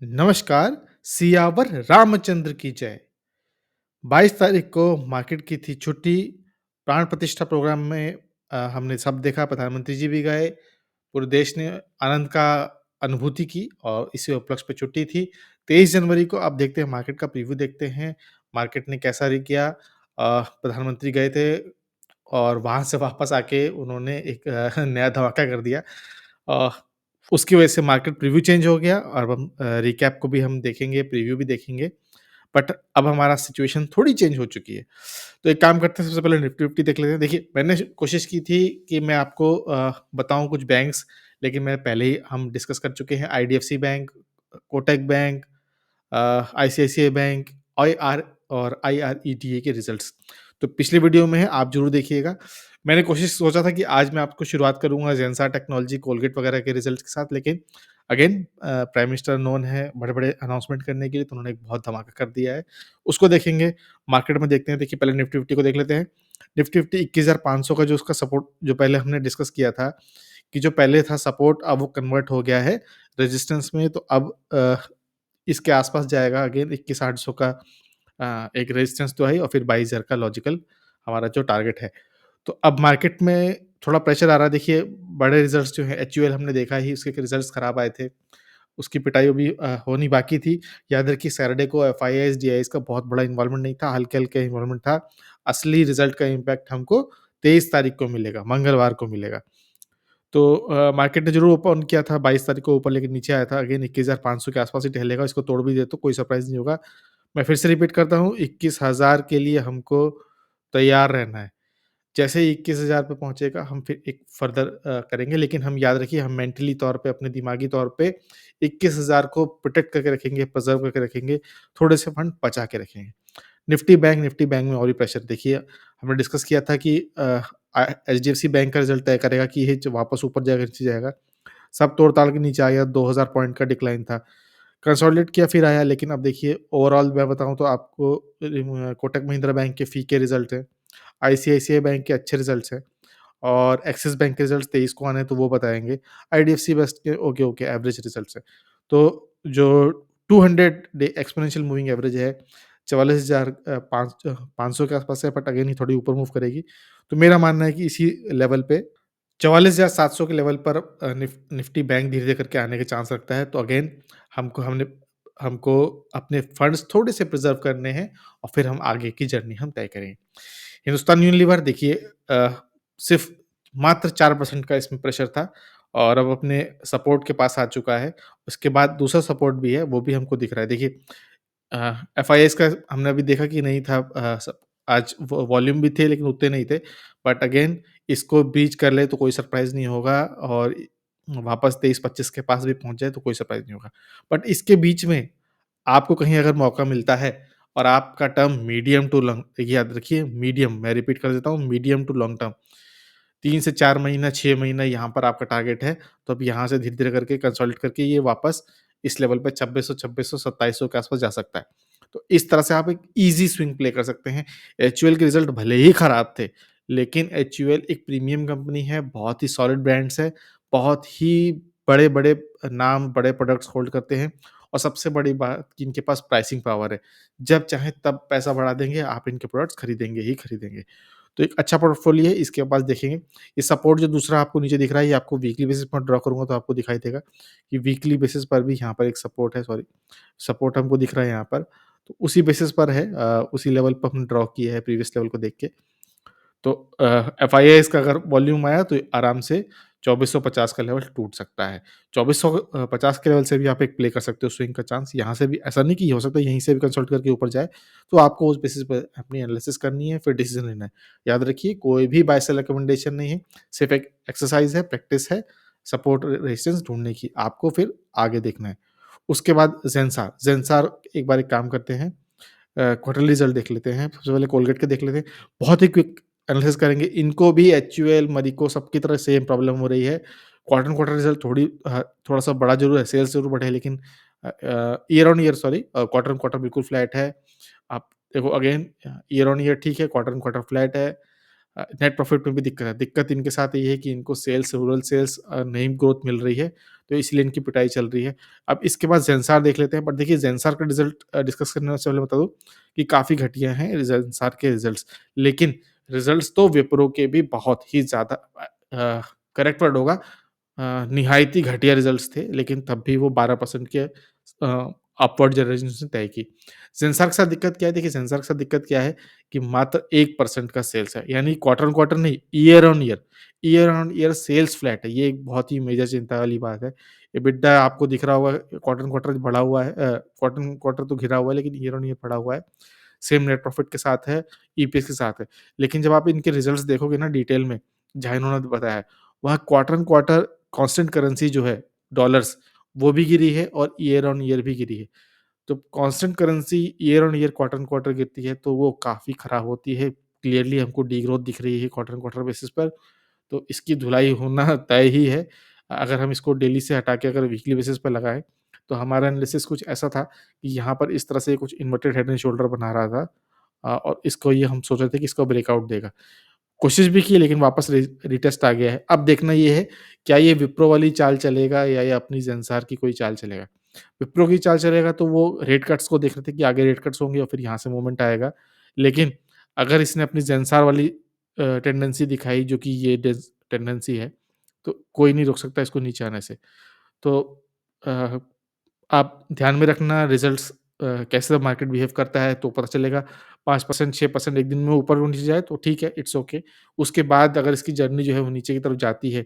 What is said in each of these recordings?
नमस्कार, सियावर रामचंद्र की जय। 22 तारीख को मार्केट की थी छुट्टी, प्राण प्रतिष्ठा प्रोग्राम में हमने सब देखा, प्रधानमंत्री जी भी गए, पूरे देश ने आनंद का अनुभूति की और इसी उपलक्ष्य पे छुट्टी थी। 23 जनवरी को अब देखते हैं मार्केट का प्रीव्यू देखते हैं, मार्केट ने कैसा किया। प्रधानमंत्री गए थे और वहाँ से वापस आके उन्होंने एक नया धमाका कर दिया। अ, उसकी वजह से मार्केट प्रीव्यू चेंज हो गया और अब हम रिकैप को भी हम देखेंगे, प्रीव्यू भी देखेंगे। बट अब हमारा सिचुएशन थोड़ी चेंज हो चुकी है। तो एक काम करते हैं, सबसे पहले निफ्टी विफ्टी देख लेते हैं। देखिए, मैंने कोशिश की थी कि मैं आपको बताऊँ कुछ बैंक्स, लेकिन मैं पहले ही हम डिस्कस कर चुके हैं IDFC bank, Kotak bank, ICICI bank, IR और आईआरईडीए के रिजल्ट्स। तो पिछली वीडियो में है, आप ज़रूर देखिएगा। मैंने कोशिश सोचा था कि आज मैं आपको शुरुआत करूँगा ज़ेनसार टेक्नोलॉजी, कोलगेट वगैरह के रिजल्ट्स के साथ, लेकिन अगेन प्राइम मिनिस्टर नोन है बड़े-बड़े अनाउंसमेंट करने के लिए, तो उन्होंने एक बहुत धमाका कर दिया है। उसको देखेंगे, मार्केट में देखते हैं। देखिए, पहले निफ्टी विफ्टी को देख लेते हैं। निफ्टी विफ्टी 21,500 का जो उसका सपोर्ट जो पहले हमने डिस्कस किया था, कि जो पहले था सपोर्ट अब वो कन्वर्ट हो गया है रेजिस्टेंस में, तो अब इसके आस-पास जाएगा अगेन 21,800 का एक रेजिस्टेंस तो है ही और फिर 22,000 का लॉजिकल हमारा जो टारगेट है। तो अब मार्केट में थोड़ा प्रेशर आ रहा है। देखिए, बड़े रिज़ल्ट्स जो हैं एचयूएल हमने देखा ही, उसके रिज़ल्ट्स खराब आए थे। उसकी पिटाई अभी होनी बाकी थी। याद रखिए, सैटरडे को एफआईआईज़, डीआईज़ का बहुत बड़ा इन्वॉल्वमेंट नहीं था, हल्के-हल्के इन्वॉल्वमेंट था। असली रिज़ल्ट का इम्पैक्ट हमको 23 तारीख को मिलेगा, मंगलवार को मिलेगा। तो मार्केट ने ज़रूर ओपन किया था 22 तारीख को ऊपर, लेकिन नीचे आया था अगेन 21,500 के आस-पास ही टहलेगा। इसको तोड़ भी दे तो कोई सरप्राइज़ नहीं होगा। मैं फिर से रिपीट करता हूँ, 21,000 के लिए हमको तैयार रहना है। जैसे ही 21,000 पे पहुँचेगा, हम फिर एक फर्दर करेंगे, लेकिन हम याद रखिए, हम मेंटली तौर पे, अपने दिमागी तौर पे 21,000 को प्रोटेक्ट करके रखेंगे, प्रिज़र्व करके रखेंगे, थोड़े से फंड बचा के रखेंगे। निफ्टी बैंक में और भी प्रेशर देखिए, हमने डिस्कस किया था कि एचडीएफसी बैंक का रिज़ल्ट तय करेगा कि ये जो वापस ऊपर जाएगा, नीचे जाएगा। सब तोड़-ताड़ के नीचे आ गया, 2,000 पॉइंट का डिक्लाइन था। कंसोलिडेट किया, फिर आया, लेकिन अब देखिए ओवरऑल मैं बताऊँ तो आपको कोटक महिंद्रा बैंक के फीके रिज़ल्ट हैं, आईसीआईसीआई बैंक के अच्छे रिज़ल्ट्स हैं और एक्सिस बैंक के रिज़ल्ट्स 23 को आने हैं, तो वो बताएँगे। आईडीएफसी बेस्ट के ओके, एवरेज रिज़ल्ट्स हैं। तो जो 200 डे एक्सपोनेंशियल मूविंग एवरेज है, 44,000 500 के आस-पास है, बट अगेन ये थोड़ी ऊपर मूव करेगी। तो मेरा मानना है कि इसी लेवल पे 44,700 के लेवल पर निफ्टी बैंक धीरे-धीरे करके आने के चांस रखता है। तो अगेन हमको अपने फंड्स थोड़े-से प्रिज़र्व करने हैं और फिर हम आगे की जर्नी हम तय करेंगे। हिंदुस्तान यूनिलीवर देखिए, सिर्फ़ मात्र 4% का इसमें प्रेशर था और अब अपने सपोर्ट के पास आ चुका है। उसके बाद दूसरा सपोर्ट भी है, वो भी हमको दिख रहा है। देखिए, एफआईआईज़ का हमने अभी देखा कि नहीं था, आज वॉल्यूम भी थे, लेकिन उतने नहीं थे। बट अगेन इसको ब्रीच कर ले तो कोई सरप्राइज़ नहीं होगा और वापस 23-25 के पास भी पहुँच जाए तो कोई सरप्राइज़ नहीं होगा। बट इसके बीच में आपको कहीं अगर मौका मिलता है और आपका टर्म मीडियम टू लॉन्ग, याद रखिए मीडियम, मैं रिपीट कर देता हूँ, मीडियम टू लॉन्ग टर्म, 3 से 4 महीना, 6 महीना यहाँ पर आपका टारगेट है, तो अब यहाँ से धीरे-धीरे करके कंसोलिडेट करके ये वापस इस लेवल पे 2600, 2700 के आस-पास जा सकता है। तो इस तरह से आप एक ईज़ी स्विंग प्ले कर सकते हैं। एचयूएल के रिज़ल्ट भले ही खराब थे, लेकिन एचयूएल एक प्रीमियम कंपनी है, बहुत ही सॉलिड ब्रांड्स है, बहुत ही बड़े-बड़े नाम, बड़े प्रोडक्ट्स होल्ड करते हैं और सबसे बड़ी बात कि इनके पास प्राइसिंग पावर है। जब चाहें तब पैसा बढ़ा देंगे, आप इनके प्रोडक्ट्स खरीदेंगे ही खरीदेंगे। तो एक अच्छा पोर्टफोलियो है, इसके पास देखेंगे। ये सपोर्ट जो दूसरा आपको नीचे दिख रहा है, ये आपको वीकली बेसिस पर ड्रॉ करूँगा तो आपको दिखाई देगा कि वीकली बेसिस पर भी यहाँ पर एक सपोर्ट है, सॉरी, सपोर्ट हमको दिख रहा है यहाँ पर। तो उसी बेसिस पर है, उसी लेवल पर हमने ड्रॉ किया है प्रीवियस लेवल को देख के। तो एफआईआईज़ का अगर वॉल्यूम आया तो आराम से 2450 का लेवल टूट सकता है। 2450 के लेवल से भी आप एक प्ले कर सकते हो स्विंग का चांस। यहाँ से भी ऐसा नहीं कि हो सकता है यहीं से भी कंसल्ट करके ऊपर जाए, तो आपको उस बेसिस पे अपनी एनालिसिस करनी है, फिर डिसीज़न लेना है। याद रखिए, कोई भी बाय सेल रिकमेंडेशन नहीं है, सिर्फ़ एक एक्सरसाइज़ है, प्रैक्टिस है, सपोर्ट रेजिस्टेंस ढूँढने की। आपको फिर आगे देखना है। उसके बाद ज़ेनसार, एक बार एक काम करते हैं, क्वार्टरली रिज़ल्ट देख लेते हैं। सबसे पहले कोलगेट के देख लेते हैं। बहुत ही क्विक एनालिसिस करेंगे। इनको भी एचयूएल, मरिको सबकी तरह सेम प्रॉब्लम हो रही है। क्वार्टर ऑन क्वार्टर रिज़ल्ट थोड़ा-सा बड़ा ज़रूर है, सेल्स ज़रूर बढ़े, लेकिन year on year, sorry, quarter on quarter बिल्कुल फ्लैट है। आप देखो अगेन, ईयर ऑन ईयर ठीक है, क्वार्टर ऑन क्वार्टर फ्लैट है। नेट प्रॉफ़िट में भी दिक्कत है। दिक्कत इनके साथ ये है कि इनको सेल्स, रूरल सेल्स नहीं ग्रोथ मिल रही है, तो इसलिए इनकी पिटाई चल रही है। अब इसके बाद ज़ेंसार देख लेते हैं, बट देखिए ज़ेंसार का रिज़ल्ट डिस्कस करने से पहले बता दूँ कि काफ़ी घटिया हैं ज़ेंसार के रिज़ल्ट्स। लेकिन रिज़ल्ट्स तो विप्रो के भी बहुत ही ज़्यादा करेक्ट वर्ड होगा निहायती घटिया रिज़ल्ट्स थे, लेकिन तब भी वो 12% के अपवर्ड जनरेशन उसने तय की। ज़ेंसार के साथ दिक्कत क्या है? देखिए ज़ेंसार के साथ दिक्कत क्या है कि मात्र 1% का सेल्स है, यानी क्वार्टर ऑन क्वार्टर नहीं, year on year. Year on year sales flat है, ये एक बहुत ही मेजर चिंता वाली बात है। एबिटा आपको दिख रहा होगा क्वार्टर ऑन क्वार्टर बढ़ा हुआ है क्वार्टर ऑन क्वार्टर तो गिरा हुआ है, लेकिन ईयर ऑन ईयर बढ़ा हुआ है। सेम नेट प्रॉफिट के साथ है, ईपीएस के साथ है। लेकिन जब आप इनके रिज़ल्ट्स देखोगे ना डिटेल में, जहाँ इन्होंने बताया है, वहाँ quarter on quarter constant currency जो है, डॉलर्स, वो भी गिरी है और ईयर ऑन ईयर भी गिरी है। तो constant currency year on year, quarter on quarter गिरती है, तो वो काफ़ी खराब होती है। क्लियरली हमको डिग्रोथ दिख रही है क्वार्टर ऑन क्वार्टर बेसिस पर, तो इसकी धुलाई होना तय ही है। अगर हम इसको डेली से हटा के अगर वीकली बेसिस पे लगाएँ, तो हमारा एनालिसिस कुछ ऐसा था कि यहाँ पर इस तरह से कुछ इन्वर्टेड हेड एंड शोल्डर बना रहा था और इसको ये हम सोच रहे थे कि इसको ब्रेकआउट देगा। कोशिश भी की लेकिन वापस रिटेस्ट आ गया है। अब देखना ये है, क्या ये विप्रो वाली चाल चलेगा या ये अपनी ज़ेंसार की कोई चाल चलेगा? विप्रो की चाल चलेगा तो वो रेट कट्स को देख रहे थे कि आगे रेट कट्स होंगे और फिर यहाँ से मूवमेंट आएगा। लेकिन अगर इसने अपनी ज़ेंसार वाली टेंडेंसी दिखाई जो कि ये टेंडेंसी है, तो कोई नहीं रोक सकता इसको नीचे आने से। तो अ, आप ध्यान में रखना रिज़ल्ट्स कैसे मार्केट बिहेव करता है तो पता चलेगा। 5% 6% एक दिन में ऊपर और नीचे जाए तो ठीक है, इट्स ओके। उसके बाद अगर इसकी जर्नी जो है वो नीचे की तरफ जाती है,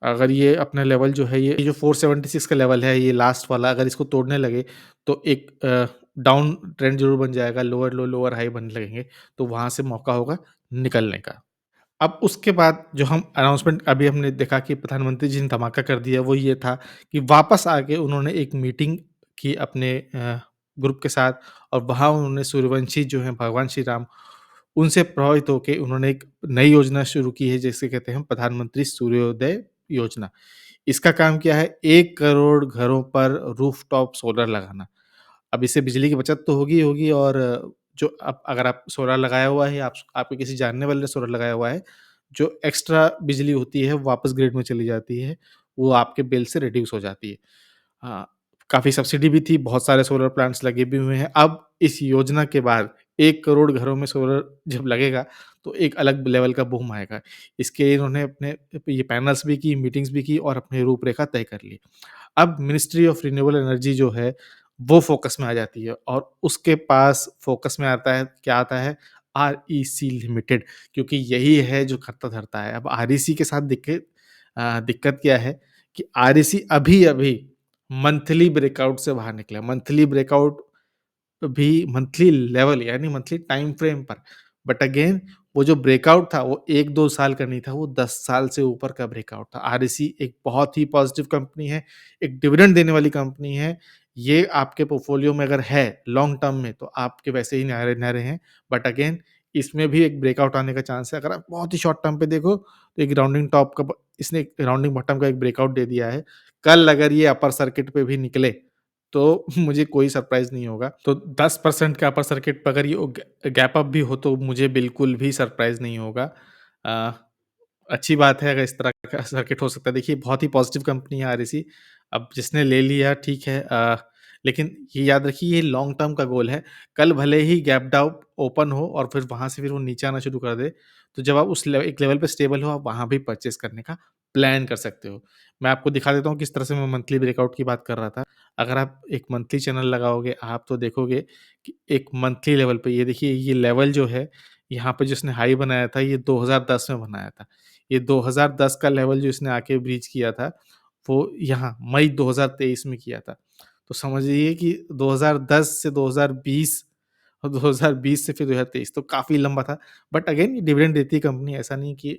अगर ये अपना लेवल जो है ये जो 476 का लेवल है ये लास्ट वाला अगर इसको तोड़ने लगे तो एक डाउन ट्रेंड ज़रूर बन जाएगा, लोअर लो, लोअर हाई बनने लगेंगे, तो वहाँ से मौका होगा निकलने का। अब उसके बाद जो हम अनाउंसमेंट अभी हमने देखा कि प्रधानमंत्री जी ने धमाका कर दिया, वो ये था कि वापस आके उन्होंने एक मीटिंग की अपने ग्रुप के साथ और वहाँ उन्होंने सूर्यवंशी जो हैं भगवान श्री राम, उनसे प्रभावित होके उन्होंने एक नई योजना शुरू की है, जिसे कहते हैं प्रधानमंत्री सूर्योदय योजना। इसका काम क्या है? 1 करोड़ घरों पर रूफटॉप सोलर लगाना। अब इससे बिजली की बचत तो होगी ही होगी और जो अब अगर आप सोलर लगाया हुआ है या आपके किसी जानने वाले ने सोलर लगाया हुआ है, जो एक्स्ट्रा बिजली होती है वो वापस ग्रिड में चली जाती है, वो आपके बिल से रिड्यूस हो जाती है। हाँ, काफ़ी सब्सिडी भी थी, बहुत सारे सोलर प्लांट्स लगे भी हुए हैं। अब इस योजना के बाद 1 करोड़ घरों में सोलर जब लगेगा, तो एक अलग लेवल का बूम आएगा। इसके लिए इन्होंने अपने ये पैनल्स भी की, मीटिंग्स भी की और अपनी रूपरेखा तय कर ली। अब मिनिस्ट्री ऑफ रिन्यूएबल एनर्जी जो है, वो फ़ोकस में आ जाती है और उसके पास फ़ोकस में आता है क्या आता है? आरईसी लिमिटेड क्योंकि यही है जो करता-धरता है। अब आरईसी के साथ दिक्कत क्या है कि आरईसी अभी-अभी मंथली ब्रेकआउट से बाहर निकला। मंथली ब्रेकआउट भी मंथली लेवल यानी मंथली टाइम फ्रेम पर। बट अगेन वो जो ब्रेकआउट था वो 1-2 साल का नहीं था, वो 10 साल से ऊपर का ब्रेकआउट था। आरईसी एक बहुत ही पॉजिटिव कंपनी है, एक डिविडेंड देने वाली कंपनी है। ये आपके पोर्टफोलियो में अगर है लॉन्ग टर्म में तो आपके वैसे ही न्यारे-न्यारे हैं। बट अगेन इसमें भी एक ब्रेकआउट आने का चांस है। अगर आप बहुत ही शॉर्ट टर्म पे देखो तो एक राउंडिंग टॉप का ब इसने एक राउंडिंग बॉटम का एक ब्रेकआउट दे दिया है। कल अगर ये अपर सर्किट पे भी निकले तो मुझे कोई सरप्राइज़ नहीं होगा। तो 10% का अपर सर्किट पे अगर ये गैप अप भी हो तो मुझे बिल्कुल भी सरप्राइज़ नहीं होगा। अ, अच्छी बात है अगर इस तरह का सर्किट हो सकता है। देखिए बहुत ही पॉज़िटिव कंपनी है आरईसी। अब जिसने ले लिया ठीक है लेकिन ये याद रखिए ये लॉन्ग टर्म का गोल है। कल भले ही गैप डाउन ओपन हो और फिर वहाँ से फिर वो नीचे आना शुरू कर दे, तो जब आप उस एक लेवल पे स्टेबल हो आप वहाँ भी परचेज़ करने का प्लान कर सकते हो। मैं आपको दिखा देता हूँ किस तरह से मैं मंथली ब्रेकआउट की बात कर रहा था। अगर आप एक मंथली चैनल लगाओगे आप तो देखोगे कि एक मंथली लेवल पे ये देखिए ये लेवल जो है, यहाँ पे जिसने हाई बनाया था ये 2010 में बनाया था। ये 2010 का लेवल जो इसने आके ब्रीच किया था, वो यहाँ मई 2023 में किया था। तो समझिए कि 2010 से 2020 और 2020 से फिर 2023 तो काफ़ी लंबा था। बट अगेन ये डिविडेंड देती है कंपनी ऐसा नहीं कि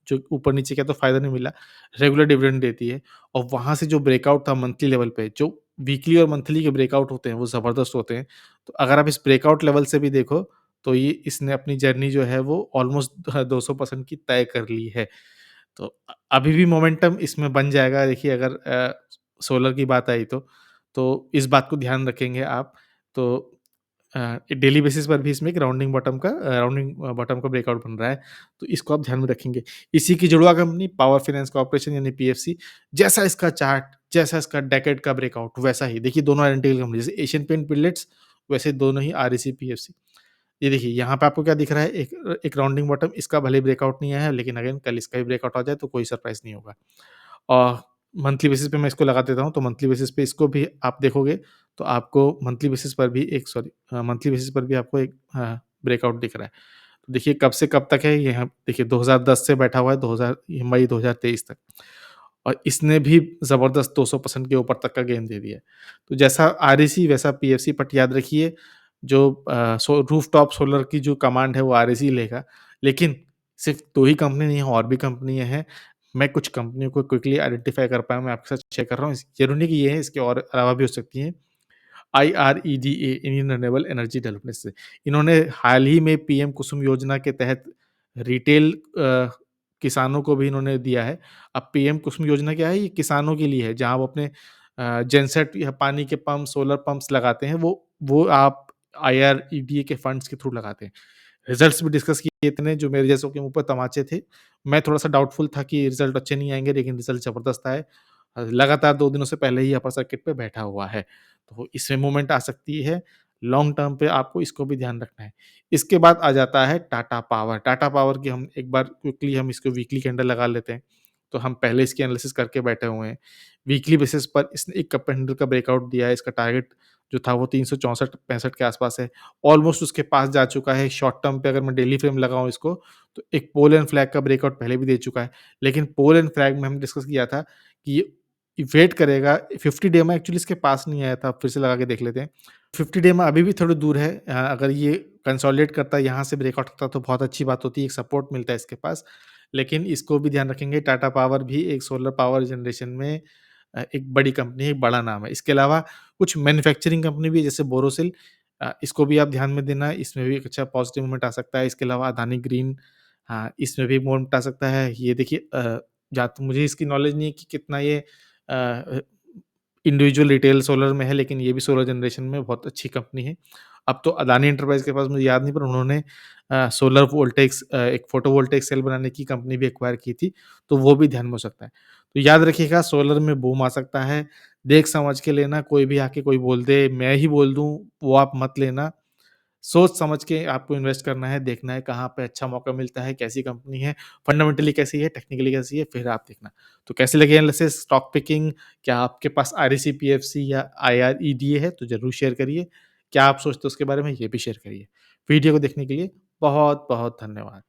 जो ऊपर-नीचे किया तो फ़ायदा नहीं मिला, रेगुलर डिविडेंड देती है और वहाँ से जो ब्रेकआउट था मंथली लेवल पे, जो वीकली और मंथली के ब्रेकआउट होते हैं वो ज़बरदस्त होते हैं। तो अगर आप इस ब्रेकआउट लेवल से भी देखो, तो ये इसने अपनी जर्नी जो है वो ऑलमोस्ट 200% की तय कर ली है। तो अभी भी मोमेंटम इसमें बन जाएगा देखिए अगर सोलर की बात आई तो इस बात को ध्यान रखेंगे आप तो डेली बेसिस पर भी इसमें एक राउंडिंग बॉटम का ब्रेकआउट बन रहा है, तो इसको आप ध्यान में रखेंगे। इसी की जुड़वा कंपनी पावर फाइनेंस कॉर्पोरेशन यानी पीएफसी, जैसा इसका चार्ट, जैसा इसका डेकेड का ब्रेकआउट वैसा ही देखिए दोनों आइडेंटिकल कंपनी जैसे एशियन पेंट पिलेट्स वैसे दोनों ही आरईसी पीएफसी। ये देखिए यहाँ पे आपको क्या दिख रहा है, एक एक राउंडिंग बॉटम, इसका भले ही ब्रेकआउट नहीं आया है, लेकिन अगेन कल इसका भी ब्रेकआउट आ जाए तो कोई सरप्राइज़ नहीं होगा। और मंथली बेसिस पे मैं इसको लगा देता हूँ, तो मंथली बेसिस पे इसको भी आप देखोगे, तो आपको मंथली बेसिस पर भी एक मंथली बेसिस पर भी आपको एक ब्रेकआउट दिख रहा है। तो देखिए कब से कब तक है, यहाँ देखिए 2010 से बैठा हुआ है 2000 मई 2023 तक, और इसने भी ज़बरदस्त 200% के ऊपर तक का गेन दे दिया है। तो जैसा आरईसी वैसा पीएफसी, बट याद रखिए जो रूफटॉप सोलर की जो कमांड है वो आरईसी लेगा, लेकिन सिर्फ़ 2 ही कंपनी नहीं है, और भी कंपनियाँ हैं। मैं कुछ कंपनियों को क्विकली आइडेंटिफ़ाई कर पाया हूँ, मैं आपके साथ शेयर कर रहा हूँ। ज़रूरी नहीं कि ये है, इसके और अलावा भी हो सकती हैं। IREDA Indian renewable energy development से, इन्होंने हाल ही में पीएम कुसुम योजना के तहत रिटेल किसानों को भी इन्होंने दिया है। अब पीएम कुसुम योजना क्या है? ये किसानों के लिए है, जहाँ वो अपने जेनसेट या पानी के पंप, सोलर पंप्स लगाते हैं, वो आप आईआरईडीए के फंड्स के थ्रू लगाते हैं। रिज़ल्ट्स भी डिस्कस किए इतने जो मेरे जैसों के मुँह पे तमाचे थे। मैं थोड़ा-सा डाउटफुल था कि रिज़ल्ट अच्छे नहीं आएँगे, लेकिन रिज़ल्ट ज़बरदस्त आए। लगातार 2 दिनों से पहले ही अपर सर्किट पे बैठा हुआ है। तो इसमें मूवमेंट आ सकती है। लॉन्ग टर्म पे आपको इसको भी ध्यान रखना है। इसके बाद आ जाता है टाटा पावर। टाटा पावर की हम एक बार क्विकली हम इसको वीकली कैंडल लगा लेते हैं। तो हम पहले इसकी एनालिसिस करके बैठे हुए हैं। वीकली बेसिस पर इसने एक कप कैंडल का ब्रेकआउट दिया है। इसका टारगेट जो था वो 364-65 के आस-पास है। ऑलमोस्ट उसके पास जा चुका है। शॉर्ट टर्म पे अगर मैं डेली फ्रेम लगाऊँ इसको, तो एक पोल एंड फ्लैग का ब्रेकआउट पहले भी दे चुका है। लेकिन पोल एंड फ्लैग में हमने डिस्कस किया था कि ये वेट करेगा। 50 डे में एक्चुअली इसके पास नहीं आया था, फिर से लगा के देख लेते हैं। 50 डे में अभी भी थोड़ी दूर है। अगर ये कंसोलिडेट करता है, यहाँ से ब्रेकआउट करता है तो बहुत अच्छी बात होती है, एक सपोर्ट मिलता है इसके पास। लेकिन इसको भी ध्यान रखेंगे, टाटा पावर भी एक सोलर पावर जनरेशन में एक बड़ी कंपनी है, एक बड़ा नाम है। इसके अलावा कुछ मैन्युफैक्चरिंग कंपनी भी है जैसे बोरोसिल, इसको भी आप ध्यान में देना, इसमें भी एक अच्छा पॉजिटिव मूवमेंट आ सकता है। इसके अलावा अदानी ग्रीन, इसमें भी मूवमेंट आ सकता है। ये देखिए जहाँ तक मुझे इसकी नॉलेज नहीं है कि कितना ये अ, इंडिविजुअल रिटेल सोलर में है, लेकिन ये भी सोलर जनरेशन में बहुत अच्छी कंपनी है। अब तो अदानी एंटरप्राइज़ के पास मुझे याद नहीं, पर उन्होंने सोलर वोल्टेइक्स एक फोटोवोल्टेइक सेल बनाने की कंपनी भी एक्वायर की थी, तो वो भी ध्यान में हो सकता है। तो याद रखिएगा सोलर में बूम आ सकता है, देख समझ के लेना, कोई भी आके कोई बोल दे, मैं ही बोल दूँ, वो आप मत लेना। सोच समझ के आपको इन्वेस्ट करना है, देखना है कहाँ पे अच्छा मौका मिलता है, कैसी कंपनी है, फंडामेंटली कैसी है, टेक्निकली कैसी है, फिर आप देखना। तो कैसी लगी एनालिसिस, स्टॉक पिकिंग, क्या आपके पास आरईसी, पीएफसी या आईआरईडीए है? तो ज़रूर शेयर करिए। क्या आप सोचते हो उसके बारे में? ये भी शेयर करिए। वीडियो को देखने के लिए बहुत-बहुत धन्यवाद।